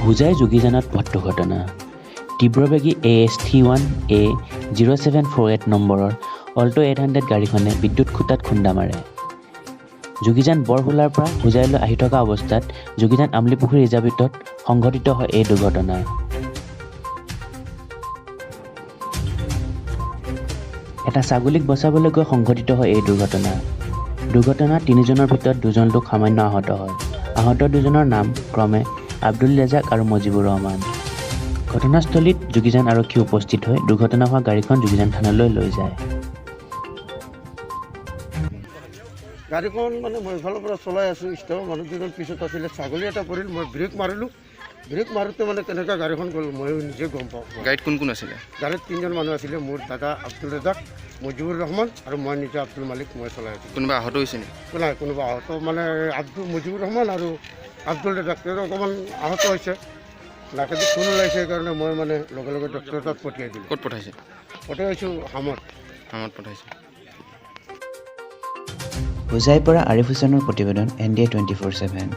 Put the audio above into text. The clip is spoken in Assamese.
হোজাই যোগীজানত পথ দুৰ্ঘটনা তীব্ৰবেগী AS31A 0748 নম্বৰৰ অল্টো 800 গাড়ীখনে বিদ্যুৎ খুঁটাত খুন্দা মাৰে। যোগীজান বৰহোলাৰ পৰা হোজাইলৈ আহি থকা অৱস্থাত যোগীজান আমলিপুখুৰী ৰিজাৰ্ভিটত সংঘটিত হয় এই দুৰ্ঘটনা। এটা ছাগলীক বচাবলৈ গৈ সংঘটিত হয় এই দুৰ্ঘটনা। দুৰ্ঘটনাত 3জনৰ ভিতৰত 2জন লোক সামান্য আহত হয়। আহত 2জনৰ নাম ক্ৰমে আব্দুল ৰাজাক আৰু মজিবুৰ ৰহমান। ঘটনাস্থলীত যোগীজান আৰক্ষী উপস্থিত হৈ দুৰ্ঘটনা হোৱা গাড়ীখন যোগীজান থানালৈ লৈ যায়। গাড়ীখন মানে মই ইফালৰ পৰা চলাই আছোঁ, ষ্টাফৰ মানুহ দুজন পিছত আছিলে, ছাগলী এটা পৰিল, মই ব্ৰেক মাৰিলোঁ। ব্ৰেক মাৰোঁতে মানে কেনেকৈ গাড়ীখন গ'ল মই নিজে গম পাওঁ। গাড়ীত কোন কোন আছিলে? গাড়ীত 3জন মানুহ আছিলে, মোৰ দাদা আব্দুল ৰাজাক, মজিবুৰ ৰহমান আৰু মই নিজে আব্দুল মালিক মই চলাই আছোঁ। কোনোবা আহত হৈছে নেকি? নাই, কোনোবা আহত মানে মজিবুৰ ৰহমান আৰু আব্দুল ৰাজাক তেওঁ অকণমান আহত হৈছে, নাকেদি খুন ওলাইছে, সেইকাৰণে মই মানে লগে লগে ডক্টৰৰ তাত পঠিয়াই দিলোঁ। ক'ত পঠাইছে? পঠিয়াইছোঁ হামত পঠাইছে। হোজাইৰ পৰা আৰিফ হুছেইনৰ প্ৰতিবেদন NDA 24/7।